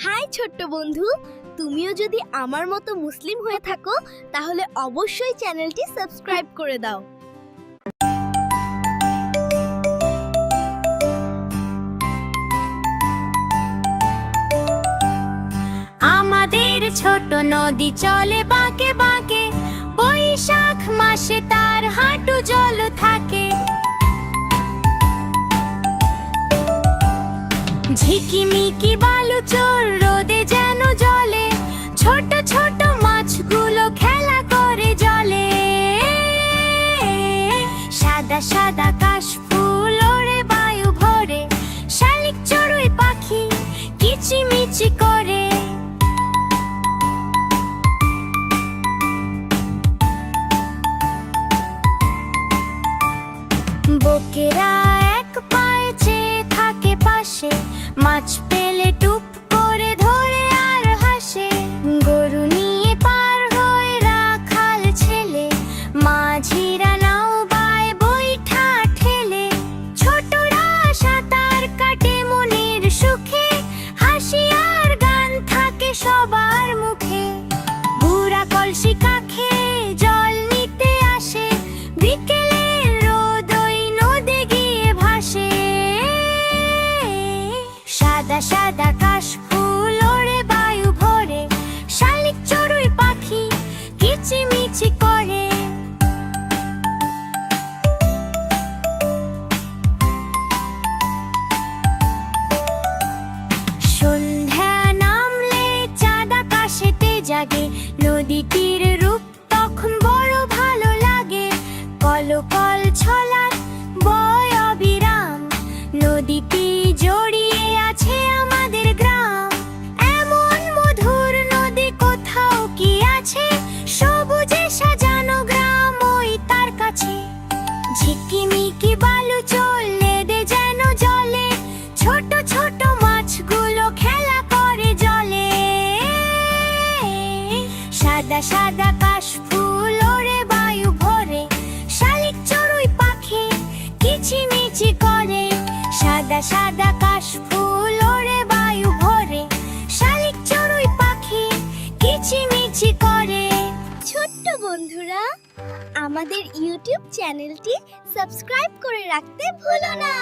High ছোট্ট বন্ধু, তুমিও যদি আমার মতো মুসলিম হয়ে থাকো তাহলে অবশ্যই চ্যানেলটি সাবস্ক্রাইব করে দাও। আমাদের ছোট নদী চলে বাঁকে বাঁকে, বৈশাখ মাসে তার হাঁটু জল থাকে। ঝিকিমিকি বালুচর রোদে যেন জলে, ছোট ছোট মাছগুলো খেলা করে জলে। সাদা সাদা কাশফুল ওড়ে বায়ু ভরে, শালিক চড়ুই পাখি কিচিমিচি করে। বকেরা এক পায়ে চেয়ে থাকে পাশে, মাছ পেলে টুপ করে ধরে আর হাসে। গরু নিয়ে পার হয়ে রাখাল ছেলে, মাঝিরা নাও বায় বৈঠা ঠেলে। ছোটরা সাঁতার কাটে মনের সুখে, হাসি আর গান থাকে সবার মুখে। বুড়া কলসি কাখে জল নিতে আসে, বিকেলে রোদ ওই নদে গিয়ে ভাসে। সাদা সাদা কাশফুল ওড়ে বায়ু ভরে, শালিক চড়ুই পাখি কিচিমিচি করে। সন্ধ্যা নামলে চাঁদ আকাশেতে জাগে, নদীটির রূপ তখন বড় ভালো লাগে। কলকল ছলাৎ বয় অবিরাম, নদীটি জড়িয়ে আছে আমাদের গ্রাম। এমন মধুর নদী কোথাও কি আছে, সবুজে সাজানো গ্রাম ওই তার কাছে। ঝিকিমিকি বালু চলে দে যেন জলে, ছোট ছোট মাছগুলো খেলা করে জলে। সাদা সাদা কাশফুল ওড়ে বায়ু ভরে, শালিক চড়ুই পাখি কিচিমিচি করে। সাদা সাদা কাশফুল ওড়ে বায়ু ভরে, শালিক চড়ুই পাখি কিচিমিচি করে। ছোট্ট বন্ধুরা, আমাদের ইউটিউব চ্যানেলটি সাবস্ক্রাইব করে রাখতে ভুলো না।